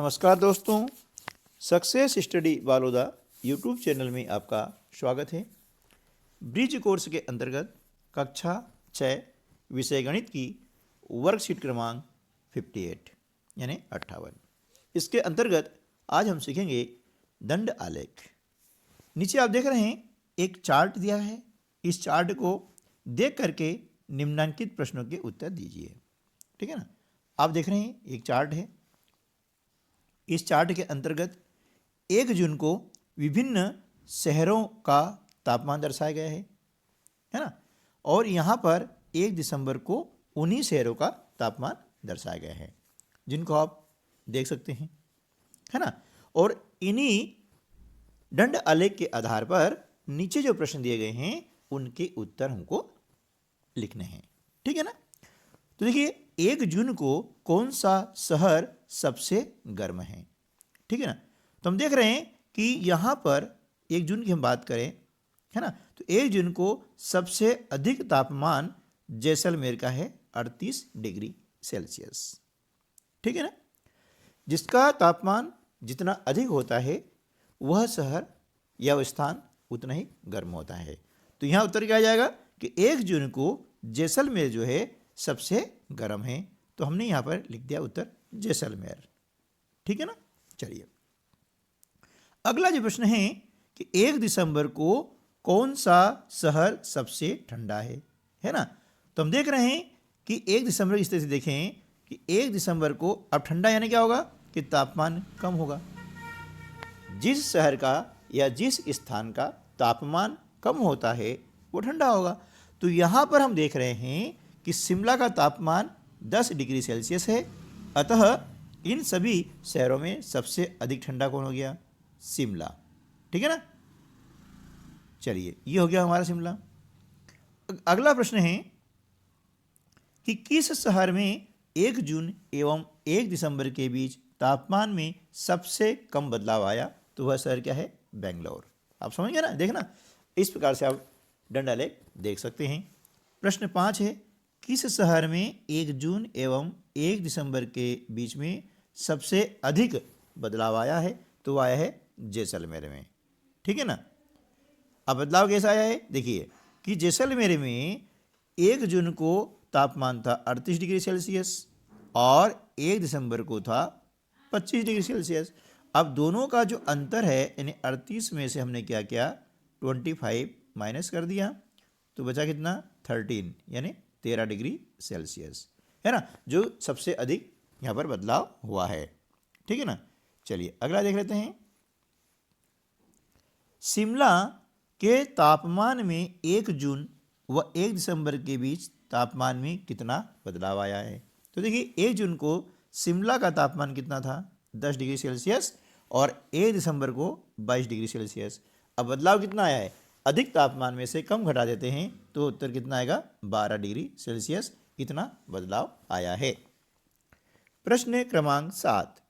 नमस्कार दोस्तों, success study वालोदा YouTube channel में आपका स्वागत है। ब्रिज कोर्स के अंतर्गत कक्षा 6 विषय गणित की वर्कशीट क्रमांक 58 यानी 58, इसके अंतर्गत आज हम सीखेंगे दंड आलेख। नीचे आप देख रहे हैं एक चार्ट दिया है। इस चार्ट को देख करके निम्नलिखित प्रश्नों के उत्तर दीजिए। ठीक है ना। आप देख रहे हैं एक चार्ट है। इस चार्ट के अंतर्गत 1 जून को विभिन्न शहरों का तापमान दर्शाया गया है ना। और यहाँ पर 1 दिसंबर को उन्हीं शहरों का तापमान दर्शाया गया है जिनको आप देख सकते हैं, है ना। और इन्हीं दंड आलेख के आधार पर नीचे जो प्रश्न दिए गए हैं उनके उत्तर हमको लिखने हैं। ठीक है ना। तो देखिए 1 जून को कौन सा शहर सबसे गर्म है। ठीक है ना। तो हम देख रहे हैं कि यहाँ पर 1 जून की हम बात करें, है ना, तो 1 जून को सबसे अधिक तापमान जैसलमेर का है 38 डिग्री सेल्सियस। ठीक है ना। जिसका तापमान जितना अधिक होता है वह शहर या वह स्थान उतना ही गर्म होता है। तो यहाँ उत्तर क्या आ जाएगा कि 1 जून को जैसलमेर जो है सबसे गर्म है। तो हमने यहाँ पर लिख दिया उत्तर जैसलमेर। ठीक है ना। चलिए अगला जो प्रश्न है कि 1 दिसंबर को कौन सा शहर सबसे ठंडा है ना। तो हम देख रहे हैं कि 1 दिसंबर की स्थिति देखें कि 1 दिसंबर को अब ठंडा यानी क्या होगा कि तापमान कम होगा। जिस शहर का या जिस स्थान का तापमान कम होता है वो ठंडा होगा। तो यहाँ पर हम देख रहे हैं कि शिमला का तापमान 10 डिग्री सेल्सियस है। अतः इन सभी शहरों में सबसे अधिक ठंडा कौन हो गया? शिमला। ठीक है ना। चलिए ये हो गया हमारा शिमला। अगला प्रश्न है कि किस शहर में 1 जून एवं 1 दिसंबर के बीच तापमान में सबसे कम बदलाव आया? तो वह शहर क्या है? बेंगलोर। आप समझ गए ना। देखना इस प्रकार से आप दंड आलेख देख सकते हैं। प्रश्न 5 है किस शहर में 1 जून एवं 1 दिसंबर के बीच में सबसे अधिक बदलाव आया है? तो आया है जैसलमेर में। ठीक है ना। अब बदलाव कैसा आया है देखिए कि जैसलमेर में 1 जून को तापमान था 38 डिग्री सेल्सियस और 1 दिसंबर को था 25 डिग्री सेल्सियस। अब दोनों का जो अंतर है यानी 38 में से हमने क्या किया 25 माइनस कर दिया तो बचा कितना 13 यानी 13 डिग्री सेल्सियस, है ना, जो सबसे अधिक यहाँ पर बदलाव हुआ है। ठीक है ना। चलिए अगला देख लेते हैं। शिमला के तापमान में 1 जून व 1 दिसंबर के बीच तापमान में कितना बदलाव आया है? तो देखिए 1 जून को शिमला का तापमान कितना था 10 डिग्री सेल्सियस और 1 दिसंबर को 22 डिग्री सेल्सियस। अब बदलाव कितना आया है? अधिक तापमान में से कम घटा देते हैं तो उत्तर कितना आएगा 12 डिग्री सेल्सियस। इतना बदलाव आया है। प्रश्न क्रमांक 7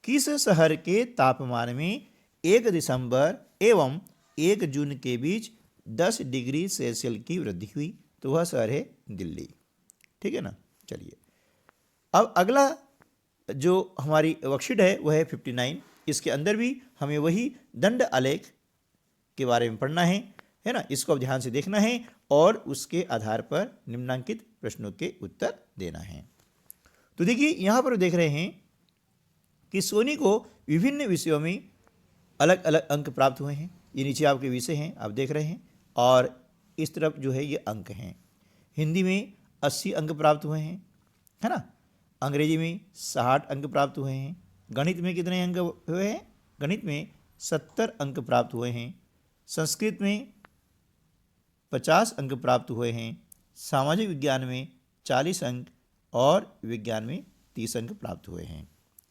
किस शहर के तापमान में 1 दिसंबर एवं 1 जून के बीच 10 डिग्री सेल्सियस की वृद्धि हुई? तो वह शहर है दिल्ली। ठीक है ना। चलिए अब अगला जो हमारी वर्कशीट है वह है 59। इसके अंदर भी हमें वही दंड आलेख के बारे में पढ़ना है ना। इसको अब ध्यान से देखना है और उसके आधार पर निम्नलिखित प्रश्नों के उत्तर देना है। तो देखिए यहाँ पर देख रहे हैं कि सोनी को विभिन्न विषयों में अलग अलग अंक प्राप्त हुए हैं। ये नीचे आपके विषय हैं आप देख रहे हैं और इस तरफ जो है ये अंक हैं। हिंदी में 80 अंक प्राप्त हुए हैं, है ना। अंग्रेजी में 60 अंक प्राप्त हुए हैं। गणित में कितने अंक हुए हैं? गणित में 70 अंक प्राप्त हुए हैं। संस्कृत में 50 अंक प्राप्त हुए हैं। सामाजिक विज्ञान में 40 अंक और विज्ञान में 30 अंक प्राप्त हुए हैं।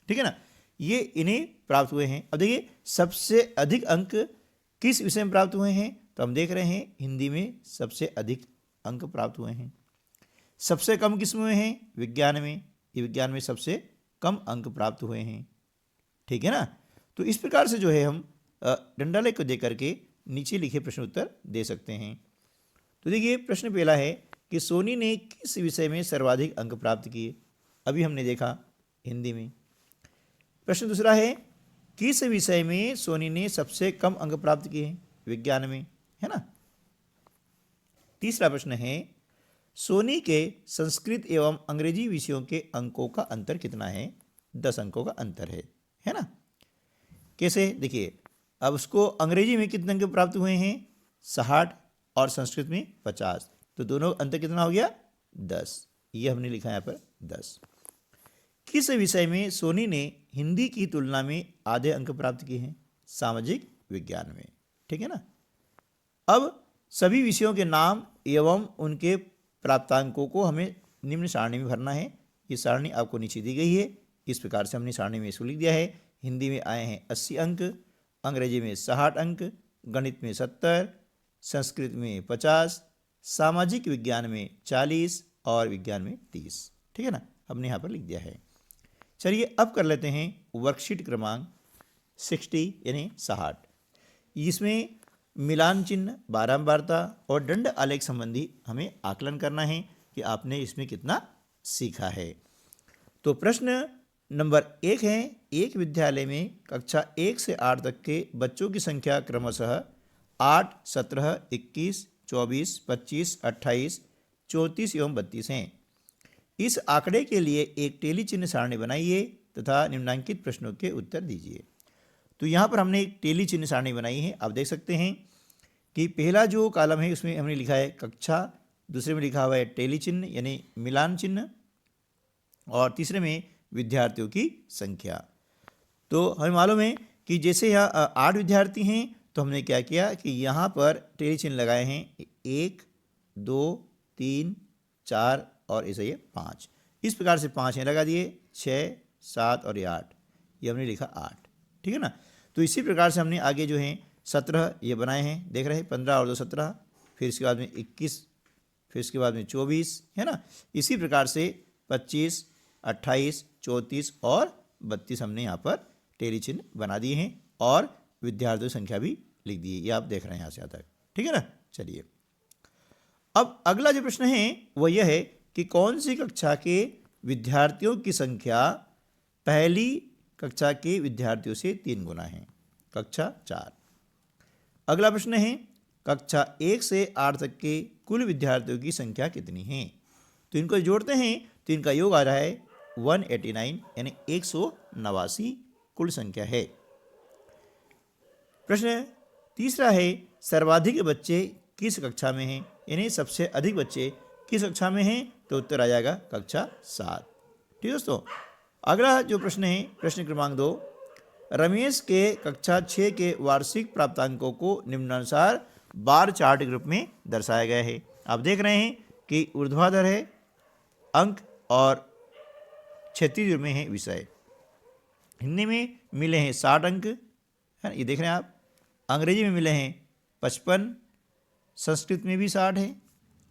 ठीक है ना। ये इन्हें प्राप्त हुए हैं। अब देखिए सबसे अधिक अंक किस विषय में प्राप्त हुए हैं? तो हम देख रहे हैं हिंदी में सबसे अधिक अंक प्राप्त हुए हैं। सबसे कम किस में हैं? विज्ञान में। ये विज्ञान में सबसे कम अंक प्राप्त हुए हैं। ठीक है ना। तो इस प्रकार से जो है हम दंड आलेख को देख करके नीचे लिखे प्रश्न उत्तर दे सकते हैं। तो देखिए प्रश्न पहला है कि सोनी ने किस विषय में सर्वाधिक अंक प्राप्त किए? अभी हमने देखा हिंदी में। प्रश्न दूसरा है, किस विषय में सोनी ने सबसे कम अंक प्राप्त किए हैं? विज्ञान में, है ना। तीसरा प्रश्न है, सोनी के संस्कृत एवं अंग्रेजी विषयों के अंकों का अंतर कितना है? 10 अंकों का अंतर है ना। कैसे? देखिए, अब उसको अंग्रेजी में कितने अंक प्राप्त हुए हैं? 60 और संस्कृत में 50, तो दोनों अंतर कितना हो गया? 10। ये हमने लिखा है यहाँ पर 10। किस विषय में सोनी ने हिंदी की तुलना में आधे अंक प्राप्त किए हैं? सामाजिक विज्ञान में, ठीक है ना। अब सभी विषयों के नाम एवं उनके प्राप्तांकों को हमें निम्न सारणी में भरना है। ये सारणी आपको नीचे दी गई है, इस प्रकार से हमने सारणी में इसको लिख दिया है। हिंदी में आए हैं 80 अंक, अंग्रेजी में 60 अंक, गणित में 70, संस्कृत में 50, सामाजिक विज्ञान में 40 और विज्ञान में 30, ठीक है ना। हमने यहाँ पर लिख दिया है। चलिए अब कर लेते हैं वर्कशीट क्रमांक 60 यानी 60। इसमें मिलान चिन्ह, बारंबारता और दंड आलेख संबंधी हमें आकलन करना है कि आपने इसमें कितना सीखा है। तो प्रश्न नंबर 1 है, एक विद्यालय में कक्षा 1 से 8 तक के बच्चों की संख्या क्रमशः 8, 17, 21, 24, 25, 28, 34 एवं 32 हैं। इस आंकड़े के लिए एक टेली चिन्ह सारणी बनाइए तथा निम्नलिखित प्रश्नों के उत्तर दीजिए। तो यहाँ पर हमने एक टेली चिन्ह सारणी बनाई है। आप देख सकते हैं कि पहला जो कॉलम है उसमें हमने लिखा है कक्षा, दूसरे में लिखा हुआ है टेली चिन्ह यानी मिलान चिन्ह, और तीसरे में विद्यार्थियों की संख्या। तो हमें मालूम है कि जैसे यहाँ 8 विद्यार्थी हैं तो हमने क्या किया कि यहाँ पर टेली चिन्ह लगाए हैं 1, 2, 3, 4 और ऐसे ये 5। इस प्रकार से 5 यहाँ लगा दिए, 6, 7 और ये 8, ये हमने लिखा 8, ठीक है ना। तो इसी प्रकार से हमने आगे जो है 17 ये बनाए हैं, देख रहे हैं 15 और 2 17, फिर इसके बाद में 21, फिर इसके बाद में 24, है ना। इसी प्रकार से 25, 28, 34 और 32 हमने यहाँ पर टेली चिन्ह बना दिए हैं और विद्यार्थियों की संख्या भी लिख दी है। ये आप देख रहे हैं यहाँ से यहाँ तक, ठीक है ना। चलिए अब अगला जो प्रश्न है वह यह है कि कौन सी कक्षा के विद्यार्थियों की संख्या पहली कक्षा के विद्यार्थियों से 3 गुना है? कक्षा 4। अगला प्रश्न है कक्षा 1 से 8 तक के कुल विद्यार्थियों की संख्या कितनी है? तो इनको जोड़ते हैं तो इनका योग आ रहा है 189 यानी 189 कुल संख्या है। प्रश्न तीसरा है सर्वाधिक बच्चे किस कक्षा में हैं? यानी सबसे अधिक बच्चे किस कक्षा में हैं? तो उत्तर आ जाएगा कक्षा 7, ठीक है दोस्तों। अगला जो प्रश्न है प्रश्न क्रमांक 2, रमेश के कक्षा 6 के वार्षिक प्राप्तांकों को निम्नानुसार बार चार्ट के रूप में दर्शाया गया है। आप देख रहे हैं कि ऊर्ध्वाधर है अंक और क्षैतिज रूप में है विषय। हिंदी में मिले हैं 60 अंक, है ना, ये देख रहे हैं आप। अंग्रेजी में मिले हैं 55, संस्कृत में भी 60 है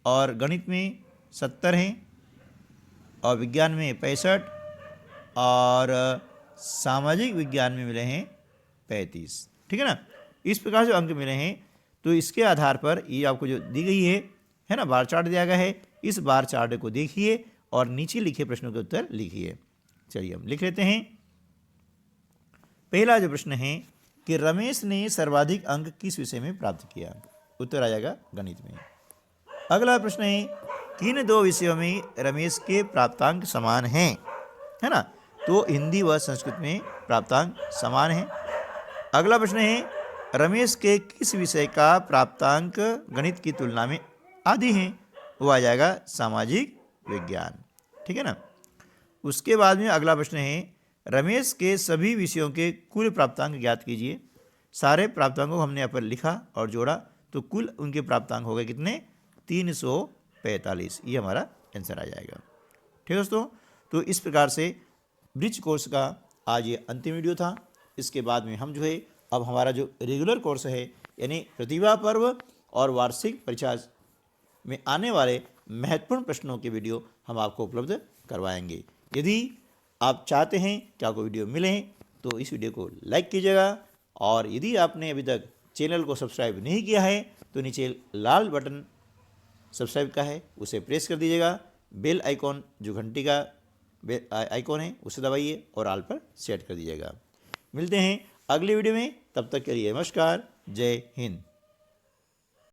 और गणित में 70 हैं और विज्ञान में 65 और सामाजिक विज्ञान में मिले हैं 35, ठीक है ना। इस प्रकार से अंक मिले हैं। तो इसके आधार पर ये आपको जो दी गई है ना, बार चार्ट दिया गया है। इस बार चार्ट को देखिए और नीचे लिखे प्रश्नों के उत्तर लिखिए। चलिए हम लिख लेते हैं। पहला जो प्रश्न है कि रमेश ने सर्वाधिक अंक किस विषय में प्राप्त किया? उत्तर आ जाएगा गणित में। अगला प्रश्न है किन 2 विषयों में रमेश के प्राप्तांक समान हैं? है ना, तो हिंदी व संस्कृत में प्राप्तांक समान हैं। अगला प्रश्न है रमेश के किस विषय का प्राप्तांक गणित की तुलना में आधी हैं? वो आ जाएगा सामाजिक विज्ञान, ठीक है ना। उसके बाद में अगला प्रश्न है रमेश के सभी विषयों के कुल प्राप्तांक ज्ञात कीजिए। सारे प्राप्तांकों को हमने यहाँ पर लिखा और जोड़ा तो कुल उनके प्राप्तांक हो गए कितने? 345। ये हमारा आंसर आ जाएगा, ठीक है दोस्तों। तो इस प्रकार से ब्रिज कोर्स का आज ये अंतिम वीडियो था। इसके बाद में हम जो है अब हमारा जो रेगुलर कोर्स है यानी प्रतिभा पर्व और वार्षिक परीक्षा में आने वाले महत्वपूर्ण प्रश्नों के वीडियो हम आपको उपलब्ध करवाएंगे। यदि आप चाहते हैं कि आपको वीडियो मिले तो इस वीडियो को लाइक कीजिएगा और यदि आपने अभी तक चैनल को सब्सक्राइब नहीं किया है तो नीचे लाल बटन सब्सक्राइब का है उसे प्रेस कर दीजिएगा। बेल आइकॉन जो घंटी का आइकॉन है उसे दबाइए और ऑल पर सेट कर दीजिएगा। मिलते हैं अगले वीडियो में, तब तक के लिए नमस्कार, जय हिंद।